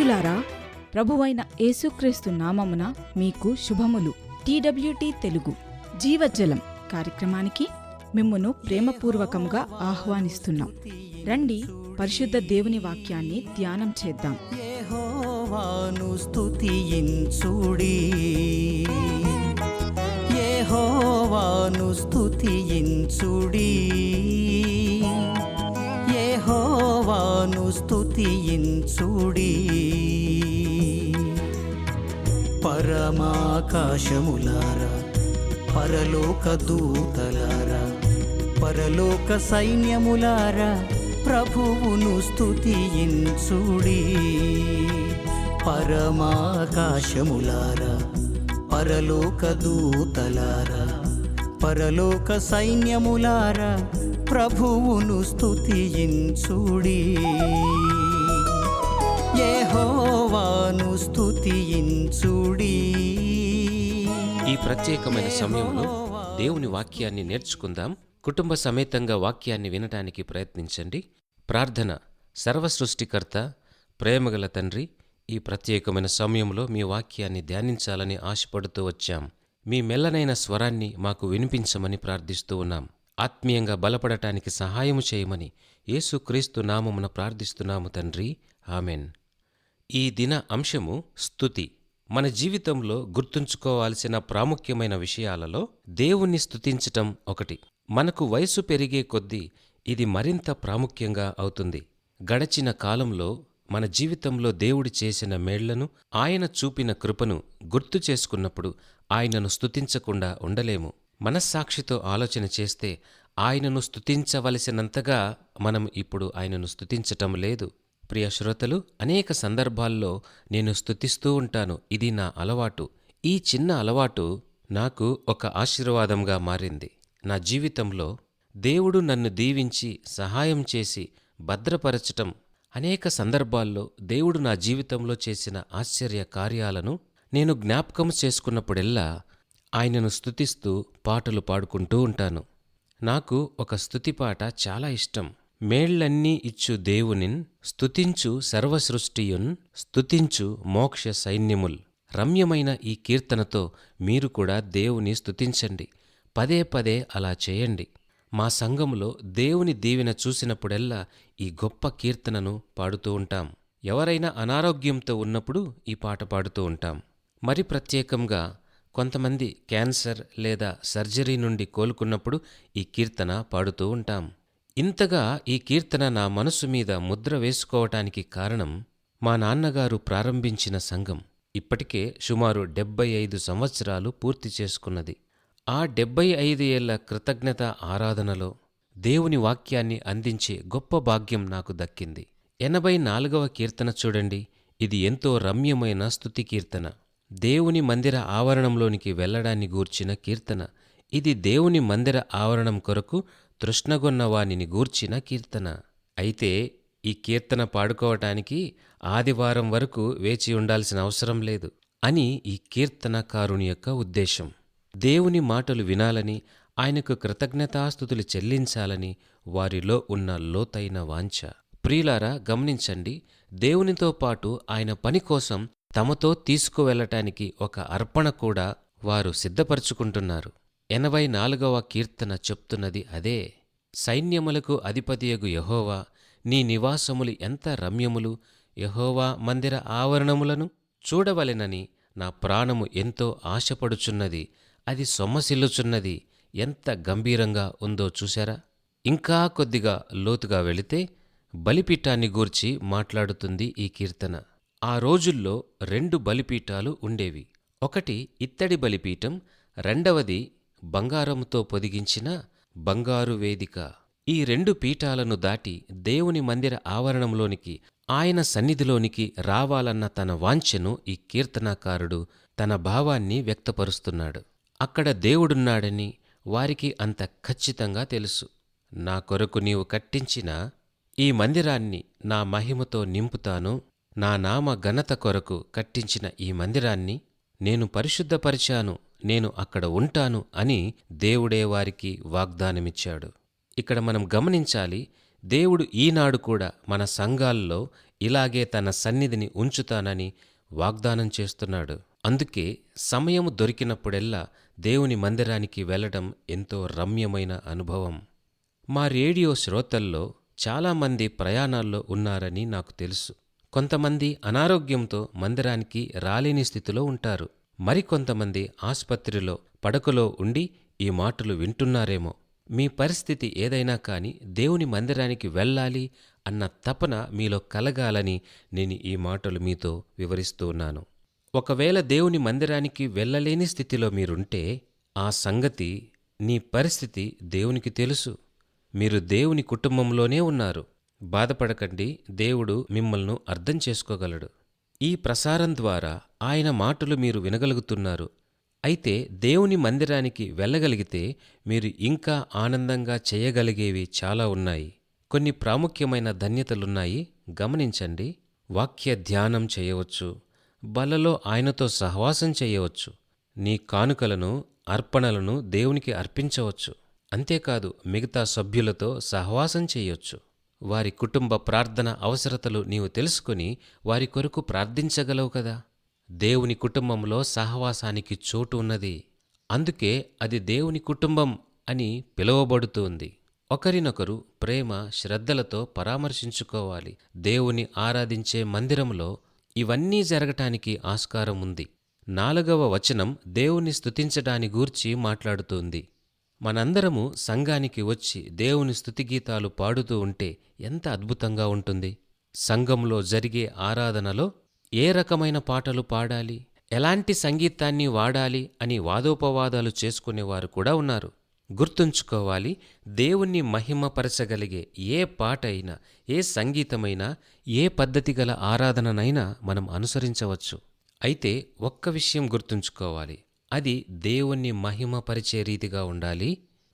ప్రియులారా, ప్రభువైన యేసుక్రీస్తు నామమున మీకు శుభములు. TWT తెలుగు జీవజలం కార్యక్రమానికి మిమ్మును ప్రేమపూర్వకంగా ఆహ్వానిస్తున్నాం. రండి, పరిశుద్ధ దేవుని వాక్యాన్ని ధ్యానం చేద్దాం. యెహోవాను స్తుతించుడి, యెహోవాను స్తుతించుడి, యెహోవాను స్తుతించుడి. పరమాకాశములారా, పరలోక దూతలారా, పరలోక సైన్యములారా, ప్రభువును స్తుతించుడి. పరమాకాశములారా, పరలోక దూతలారా, పరలోక సైన్యములారా, ప్రభువును స్తుతించుడి. యెహోవాను స్తుతించుడి. ఈ ప్రత్యేకమైన సమయంలో దేవుని వాక్యాన్ని నేర్చుకుందాం. కుటుంబ సమేతంగా వాక్యాన్ని వినటానికి ప్రయత్నించండి. ప్రార్థన. సర్వసృష్టికర్త, ప్రేమగల తండ్రి, ఈ ప్రత్యేకమైన సమయంలో మీ వాక్యాన్ని ధ్యానించాలని ఆశపడుతూ వచ్చాం. మీ మెల్లనైన స్వరాన్ని మాకు వినిపించమని ప్రార్థిస్తూ ఉన్నాం. ఆత్మీయంగా బలపడటానికి సహాయము చేయమని యేసుక్రీస్తు నామమున ప్రార్థిస్తున్నాము తండ్రి, ఆమెన్. ఈ దిన అంశము స్తుతి. మన జీవితంలో గుర్తుంచుకోవాల్సిన ప్రాముఖ్యమైన విషయాలలో దేవుణ్ణి స్తుతించటం ఒకటి. మనకు వయసు పెరిగే కొద్దీ ఇది మరింత ప్రాముఖ్యంగా అవుతుంది. గడచిన కాలంలో మన జీవితంలో దేవుడు చేసిన మేళ్లను, ఆయన చూపిన కృపను గుర్తు చేసుకున్నప్పుడు ఆయనను స్తుతించకుండా ఉండలేము. మనస్సాక్షితో ఆలోచన చేస్తే ఆయనను స్తుతించవలసినంతగా మనం ఇప్పుడు ఆయనను స్తుతించటం లేదు. ప్రియ శ్రోతలు, అనేక సందర్భాల్లో నేను స్తుతిస్తూ ఉంటాను. ఇది నా అలవాటు. ఈ చిన్న అలవాటు నాకు ఒక ఆశీర్వాదంగా మారింది. నా జీవితంలో దేవుడు నన్ను దీవించి సహాయం చేసి భద్రపరచటం, అనేక సందర్భాల్లో దేవుడు నా జీవితంలో చేసిన ఆశ్చర్య కార్యాలను నేను జ్ఞాపకం చేసుకున్నప్పుడెల్లా ఆయనను స్తుతిస్తూ పాటలు పాడుకుంటూ ఉంటాను. నాకు ఒక స్తుతిపాట చాలా ఇష్టం. మేళ్లన్నీ ఇచ్చు దేవునిన్ స్తుతించు సర్వసృష్టియున్ స్తుతించు మోక్ష సైన్యముల్. రమ్యమైన ఈ కీర్తనతో మీరు కూడా దేవుని స్తుతించండి. పదే పదే అలా చేయండి. మా సంఘంలో దేవుని దీవెన చూసినప్పుడెల్లా ఈ గొప్ప కీర్తనను పాడుతూ ఉంటాం. ఎవరైనా అనారోగ్యంతో ఉన్నప్పుడు ఈ పాట పాడుతూ ఉంటాం. మరి ప్రత్యేకంగా కొంతమంది క్యాన్సర్ లేదా సర్జరీ నుండి కోలుకున్నప్పుడు ఈ కీర్తన పాడుతూ ఉంటాం. ఇంతగా ఈ కీర్తన నా మనసు మీద ముద్ర వేసుకోవటానికి కారణం మా నాన్నగారు ప్రారంభించిన సంఘం. ఇప్పటికే సుమారు 75 సంవత్సరాలు పూర్తి చేసుకున్నది. ఆ 75 ఏళ్ల కృతజ్ఞత ఆరాధనలో దేవుని వాక్యాన్ని అందించే గొప్ప భాగ్యం నాకు దక్కింది. 84వ కీర్తన చూడండి. ఇది ఎంతో రమ్యమైన స్తుతి కీర్తన. దేవుని మందిర ఆవరణంలోనికి వెళ్లడాన్ని గూర్చిన కీర్తన. ఇది దేవుని మందిర ఆవరణం కొరకు తృష్ణగొన్నవానిని గూర్చిన కీర్తన. అయితే ఈ కీర్తన పాడుకోవటానికి ఆదివారం వరకు వేచి ఉండాల్సిన అవసరం లేదు అని ఈ కీర్తనకారుని యొక్క ఉద్దేశం. దేవుని మాటలు వినాలని, ఆయనకు కృతజ్ఞతాస్తుతులు చెల్లించాలని వారిలో ఉన్న లోతైన వాంఛ. ప్రియులారా, గమనించండి. దేవునితో పాటు ఆయన పని కోసం తమతో తీసుకువెళ్లటానికి ఒక అర్పణ కూడా వారు సిద్ధపరుచుకుంటున్నారు. 84వ కీర్తన చెప్తున్నది అదే. సైన్యములకు అధిపతియగు యెహోవా, నీ నివాసములు ఎంత రమ్యములు! యెహోవా మందిర ఆవరణములను చూడవలెనని నా ప్రాణము ఎంతో ఆశపడుచున్నది. అది సొమ్మసిల్లుచున్నది. ఎంత గంభీరంగా ఉందో చూశారా? ఇంకా కొద్దిగా లోతుగా వెళితే బలిపీఠాన్ని గూర్చి మాట్లాడుతుంది ఈ కీర్తన. ఆ రోజుల్లో 2 బలిపీఠాలు ఉండేవి. ఒకటి ఇత్తడి బలిపీఠం, రెండవది బంగారంతో పొదిగించిన బంగారు వేదిక. ఈ 2 పీఠాలను దాటి దేవుని మందిర ఆవరణంలోనికి, ఆయన సన్నిధిలోనికి రావాలన్న తన వాంఛను ఈ కీర్తనాకారుడు తన భావాన్ని వ్యక్తపరుస్తున్నాడు. అక్కడ దేవుడున్నాడని వారికి అంత ఖచ్చితంగా తెలుసు. నా కొరకు నీవు కట్టించిన ఈ మందిరాన్ని నా మహిమతో నింపుతాను. నా నామ ఘనత కొరకు కట్టించిన ఈ మందిరాన్ని నేను పరిశుద్ధపరిచాను, నేను అక్కడ ఉంటాను అని దేవుడే వారికి వాగ్దానమిచ్చాడు. ఇక్కడ మనం గమనించాలి, దేవుడు ఈనాడు కూడా మన సంఘాల్లో ఇలాగే తన సన్నిధిని ఉంచుతానని వాగ్దానం చేస్తున్నాడు. అందుకే సమయం దొరికినప్పుడెల్లా దేవుని మందిరానికి వెళ్ళడం ఎంతో రమ్యమైన అనుభవం. మా రేడియో శ్రోతల్లో చాలామంది ప్రయాణాల్లో ఉన్నారని నాకు తెలుసు. కొంతమంది అనారోగ్యంతో మందిరానికి రాలేని స్థితిలో ఉంటారు. మరికొంతమంది ఆసుపత్రిలో పడకలో ఉండి ఈ మాటలు వింటున్నారేమో. మీ పరిస్థితి ఏదైనా కాని దేవుని మందిరానికి వెళ్ళాలి అన్న తపన మీలో కలగాలని నేను ఈ మాటలు మీతో వివరిస్తూ ఉన్నాను. ఒకవేళ దేవుని మందిరానికి వెళ్ళలేని స్థితిలో మీరుంటే ఆ సంగతి, నీ పరిస్థితి దేవునికి తెలుసు. మీరు దేవుని కుటుంబంలోనే ఉన్నారు. బాధపడకండి, దేవుడు మిమ్మల్ని అర్థం చేసుకోగలడు. ఈ ప్రసారం ద్వారా ఆయన మాటలు మీరు వినగలుగుతున్నారు. అయితే దేవుని మందిరానికి వెళ్ళగలిగితే మీరు ఇంకా ఆనందంగా చేయగలిగేవి చాలా ఉన్నాయి. కొన్ని ప్రాముఖ్యమైన ధన్యతలున్నాయి, గమనించండి. వాక్య ధ్యానం చేయవచ్చు, బలలో ఆయనతో సహవాసం చేయవచ్చు, నీ కానుకలను, అర్పణలను దేవునికి అర్పించవచ్చు. అంతేకాదు మిగతా సభ్యులతో సహవాసం చేయొచ్చు. వారి కుటుంబ ప్రార్థన అవసరతలు నీవు తెలుసుకుని వారి కొరకు ప్రార్థించగలవు కదా. దేవుని కుటుంబంలో సహవాసానికి చోటు ఉన్నది. అందుకే అది దేవుని కుటుంబం అని పిలువబడుతుంది. ఒకరినొకరు ప్రేమ శ్రద్ధలతో పరామర్శించుకోవాలి. దేవుని ఆరాధించే మందిరంలో ఇవన్నీ జరగటానికి ఆస్కారం ఉంది. 4వ వచనం దేవుని స్తుతించడాని గూర్చి మాట్లాడుతోంది. మనందరము సంఘానికి వచ్చి దేవుని స్తుతిగీతాలు పాడుతూ ఉంటే ఎంత అద్భుతంగా ఉంటుంది. సంఘంలో జరిగే ఆరాధనలో ఏ రకమైన పాటలు పాడాలి, ఎలాంటి సంగీతాన్ని వాడాలి అని వాదోపవాదాలు చేసుకునేవారు కూడా ఉన్నారు. గుర్తుంచుకోవాలి, దేవుణ్ణి మహిమపరచగలిగే ఏ పాట అయినా, ఏ సంగీతమైనా, ఏ పద్ధతి గల ఆరాధననైనా మనం అనుసరించవచ్చు. అయితే ఒక్క విషయం గుర్తుంచుకోవాలి, అది దేవుణ్ణి మహిమపరిచే రీతిగా ఉండాలి.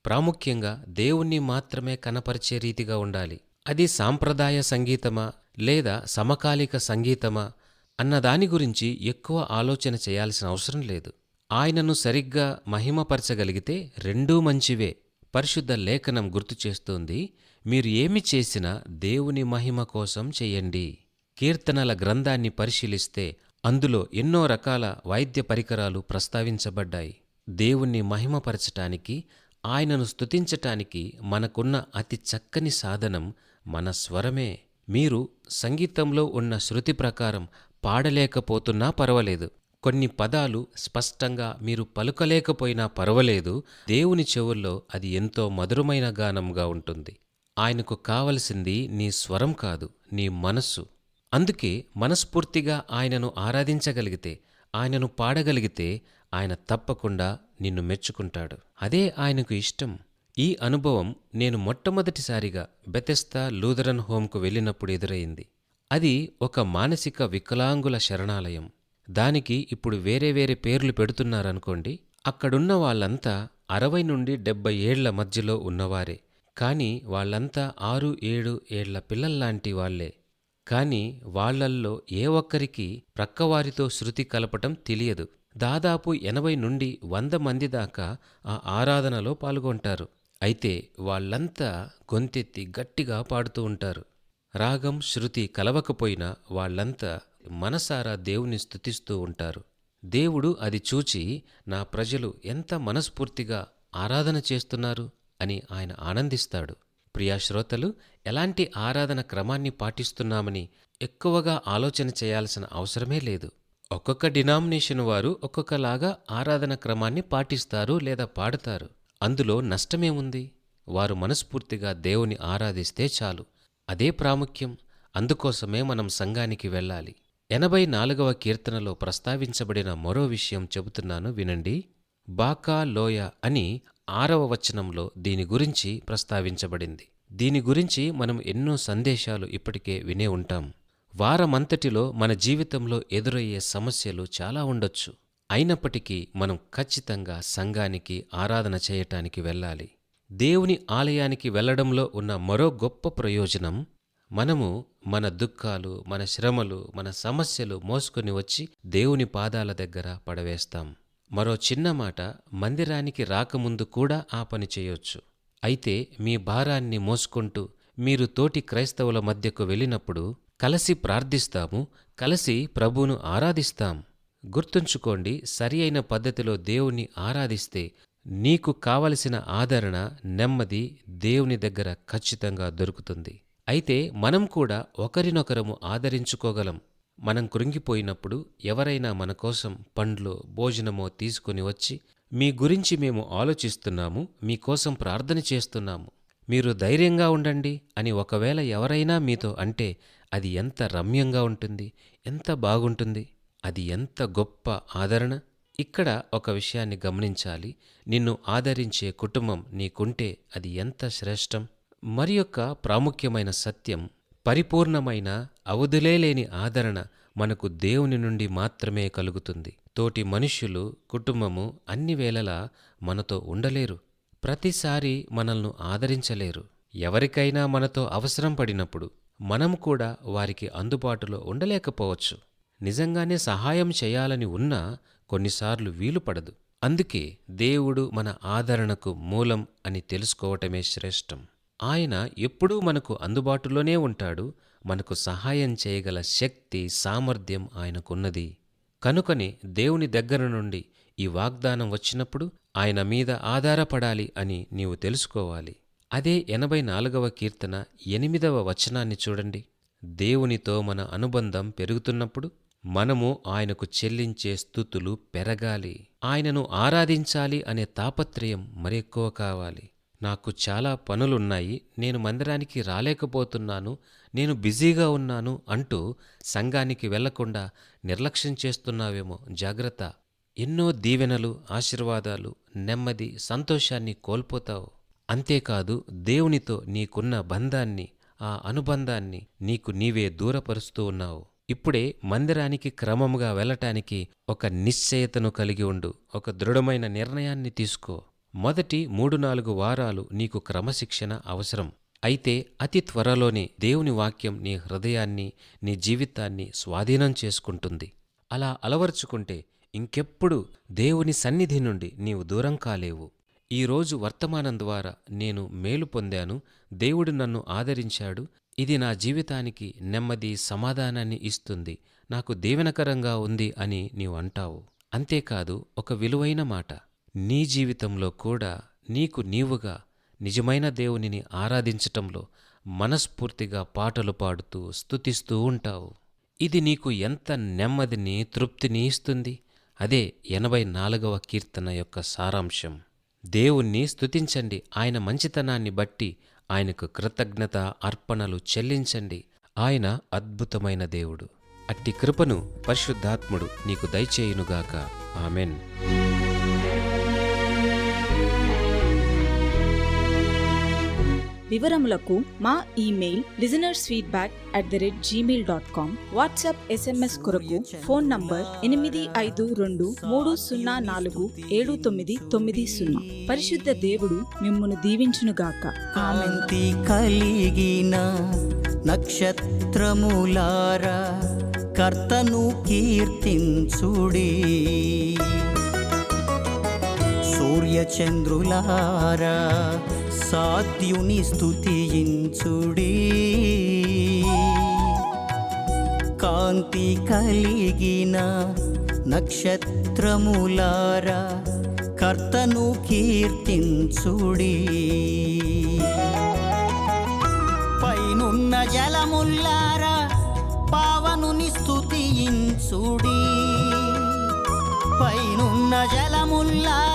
ప్రాముఖ్యంగా దేవుణ్ణి మాత్రమే కనపరిచే రీతిగా ఉండాలి. అది సాంప్రదాయ సంగీతమా లేదా సమకాలిక సంగీతమా అన్న దాని గురించి ఎక్కువ ఆలోచన చేయాల్సిన అవసరం లేదు. ఆయనను సరిగ్గా మహిమపరచగలిగితే రెండూ మంచివే. పరిశుద్ధ లేఖనం గుర్తు చేస్తోంది, మీరు ఏమి చేసినా దేవుని మహిమ కోసం చెయ్యండి. కీర్తనల గ్రంథాన్ని పరిశీలిస్తే అందులో ఎన్నో రకాల వాయిద్య పరికరాలు ప్రస్తావించబడ్డాయి. దేవుణ్ణి మహిమపరచటానికి, ఆయనను స్తుతించటానికి మనకున్న అతి చక్కని సాధనం మన స్వరమే. మీరు సంగీతంలో ఉన్న శృతి ప్రకారం పాడలేకపోతున్నా పర్వాలేదు, కొన్ని పదాలు స్పష్టంగా మీరు పలుకలేకపోయినా పర్వాలేదు, దేవుని చెవుల్లో అది ఎంతో మధురమైన గానంగా ఉంటుంది. ఆయనకు కావలసింది నీ స్వరం కాదు, నీ మనస్సు. అందుకే మనస్ఫూర్తిగా ఆయనను ఆరాధించగలిగితే, ఆయనను పాడగలిగితే ఆయన తప్పకుండా నిన్ను మెచ్చుకుంటాడు. అదే ఆయనకు ఇష్టం. ఈ అనుభవం నేను మొట్టమొదటిసారిగా బెతెస్దా లూథరన్ హోంకు వెళ్ళినప్పుడు ఎదురైంది. అది ఒక మానసిక వికలాంగుల శరణాలయం. దానికి ఇప్పుడు వేరే వేరే పేర్లు పెడుతున్నారనుకోండి. అక్కడున్న వాళ్ళంతా 60 నుండి 70 ఏళ్ల మధ్యలో ఉన్నవారే. కాని వాళ్ళంతా 6-7 ఏళ్ల పిల్లల్లాంటి వాళ్లే. కాని వాళ్లల్లో ఏ ఒక్కరికి ప్రక్కవారితో శృతి కలపటం తెలియదు. దాదాపు 80 నుండి 100 మంది దాకా ఆ ఆరాధనలో పాల్గొంటారు. అయితే వాళ్ళంతా గొంతెత్తి గట్టిగా పాడుతూ ఉంటారు. రాగం శృతి కలవకపోయినా వాళ్ళంతా మనసారా దేవుని స్తుతిస్తూ ఉంటారు. దేవుడు అది చూచి, నా ప్రజలు ఎంత మనస్ఫూర్తిగా ఆరాధన చేస్తున్నారు అని ఆయన ఆనందిస్తాడు. ప్రియా శ్రోతలు, ఎలాంటి ఆరాధన క్రమాన్ని పాటిస్తున్నామని ఎక్కువగా ఆలోచన చేయాల్సిన అవసరమే లేదు. ఒక్కొక్క డినామినేషన్ వారు ఒక్కొక్కలాగా ఆరాధన క్రమాన్ని పాటిస్తారు లేదా పాడతారు. అందులో నష్టమేముంది? వారు మనస్ఫూర్తిగా దేవుని ఆరాధిస్తే చాలు. అదే ప్రాముఖ్యం. అందుకోసమే మనం సంఘానికి వెళ్ళాలి. 84వ కీర్తనలో ప్రస్తావించబడిన మరో విషయం చెబుతున్నాను వినండి. బాకా లోయ అని 6వ వచనంలో దీని గురించి ప్రస్తావించబడింది. దీని గురించి మనం ఎన్నో సందేశాలు ఇప్పటికే వినే ఉంటాం. వారమంతటిలో మన జీవితంలో ఎదురయ్యే సమస్యలు చాలా ఉండొచ్చు. అయినప్పటికీ మనం ఖచ్చితంగా సంఘానికి ఆరాధన చేయటానికి వెళ్ళాలి. దేవుని ఆలయానికి వెళ్లడంలో ఉన్న మరో గొప్ప ప్రయోజనం, మనము మన దుఃఖాలు, మన శ్రమలు, మన సమస్యలు మోసుకొని వచ్చి దేవుని పాదాల దగ్గర పడవేస్తాం. మరో చిన్న మాట, మందిరానికి రాకముందు కూడా ఆ పని చేయొచ్చు. అయితే మీ భారాన్ని మోసుకుంటూ మీరు తోటి క్రైస్తవుల మధ్యకు వెళ్ళినప్పుడు కలిసి ప్రార్థిస్తాము, కలిసి ప్రభువును ఆరాధిస్తాం. గుర్తుంచుకోండి, సరి అయిన పద్ధతిలో దేవుణ్ణి ఆరాధిస్తే నీకు కావలసిన ఆదరణ, నెమ్మది దేవుని దగ్గర ఖచ్చితంగా దొరుకుతుంది. అయితే మనం కూడా ఒకరినొకరము ఆదరించుకోగలం. మనం కృంగిపోయినప్పుడు ఎవరైనా మన కోసం పండ్లో భోజనమో తీసుకుని వచ్చి, మీ గురించి మేము ఆలోచిస్తున్నాము, మీకోసం ప్రార్థన చేస్తున్నాము, మీరు ధైర్యంగా ఉండండి అని ఒకవేళ ఎవరైనా మీతో అంటే అది ఎంత రమ్యంగా ఉంటుంది, ఎంత బాగుంటుంది, అది ఎంత గొప్ప ఆదరణ. ఇక్కడ ఒక విషయాన్ని గమనించాలి. నిన్ను ఆదరించే కుటుంబం నీకుంటే అది ఎంత శ్రేష్టం. మరి యొక్క ప్రాముఖ్యమైన సత్యం, పరిపూర్ణమైన అవధులేలేని ఆదరణ మనకు దేవుని నుండి మాత్రమే కలుగుతుంది. తోటి మనుష్యులు, కుటుంబము అన్ని వేళలా మనతో ఉండలేరు, ప్రతిసారి మనల్ని ఆదరించలేరు. ఎవరికైనా మనతో అవసరం పడినప్పుడు మనం కూడా వారికి అందుబాటులో ఉండలేకపోవచ్చు. నిజంగానే సహాయం చేయాలని ఉన్నా కొన్నిసార్లు వీలు పడదు. అందుకే దేవుడు మన ఆదరణకు మూలం అని తెలుసుకోవటమే శ్రేష్టం. ఆయన ఎప్పుడూ మనకు అందుబాటులోనే ఉంటాడు. మనకు సహాయం చేయగల శక్తి, సామర్థ్యం ఆయనకున్నది. కనుకనే దేవుని దగ్గర నుండి ఈ వాగ్దానం వచ్చినప్పుడు ఆయన మీద ఆధారపడాలి అని నీవు తెలుసుకోవాలి. అదే 84వ కీర్తన 8వ వచనాన్ని చూడండి. దేవునితో మన అనుబంధం పెరుగుతున్నప్పుడు మనము ఆయనకు చెల్లించే స్తుతులు పెరగాలి. ఆయనను ఆరాధించాలి అనే తాపత్రయం మరెక్కువ కావాలి. నాకు చాలా పనులున్నాయి, నేను మందిరానికి రాలేకపోతున్నాను, నేను బిజీగా ఉన్నాను అంటూ సంఘానికి వెళ్లకుండా నిర్లక్ష్యం చేస్తున్నావేమో, జాగ్రత్త. ఎన్నో దీవెనలు, ఆశీర్వాదాలు, నెమ్మది, సంతోషాన్ని కోల్పోతావు. అంతేకాదు, దేవునితో నీకున్న బంధాన్ని, ఆ అనుబంధాన్ని నీకు నీవే దూరపరుస్తూ ఉన్నావు. ఇప్పుడే మందిరానికి క్రమముగా వెళ్ళటానికి ఒక నిశ్చయతను కలిగి ఉండు. ఒక దృఢమైన నిర్ణయాన్ని తీసుకో. మొదటి 3-4 వారాలు నీకు క్రమశిక్షణ అవసరం. అయితే అతి త్వరలోనే దేవుని వాక్యం నీ హృదయాన్ని, నీ జీవితాన్ని స్వాధీనం చేసుకుంటుంది. అలా అలవర్చుకుంటే ఇంకెప్పుడు దేవుని సన్నిధి నుండి నీవు దూరం కాలేవు. ఈరోజు వర్తమానం ద్వారా నేను మేలు పొందాను, దేవుడు నన్ను ఆదరించాడు, ఇది నా జీవితానికి నెమ్మది, సమాధానాన్ని ఇస్తుంది, నాకు దీవెనకరంగా ఉంది అని నీవు అంటావు. అంతేకాదు, ఒక విలువైన మాట, నీ జీవితంలో కూడా నీకు నీవుగా నిజమైన దేవునిని ఆరాధించటంలో మనస్ఫూర్తిగా పాటలు పాడుతూ స్తుతిస్తూ ఉంటావు. ఇది నీకు ఎంత నెమ్మదిని, తృప్తిని ఇస్తుంది. అదే 84వ కీర్తన యొక్క సారాంశం. దేవుణ్ణి స్తుతించండి, ఆయన మంచితనాన్ని బట్టి ఆయనకు కృతజ్ఞత అర్పణలు చెల్లించండి. ఆయన అద్భుతమైన దేవుడు. అట్టి కృపను పరిశుద్ధాత్ముడు నీకు దయచేయునుగాక. ఆమెన్. వివరములకు మా ఇమెయిల్ listenersfeedback@gmail.com, వాట్సాప్ SMS కొరకు ఫోన్ నంబర్ 8523047990. పరిశుద్ధ దేవుడు మిమ్మును దీవించునుగాక. ఆమేన్. కాంతి కలిగిన నక్షత్రములారా కర్తను కీర్తించుడి, సూర్యచంద్రులారా సాధ్యుని స్తుతించుడి. కాంతి కలిగిన నక్షత్రములారా కర్తను కీర్తించుడి. పైనున్న జలముల్లారా పావనుని స్తుతించుడి. పైనున్న జలముల్లారా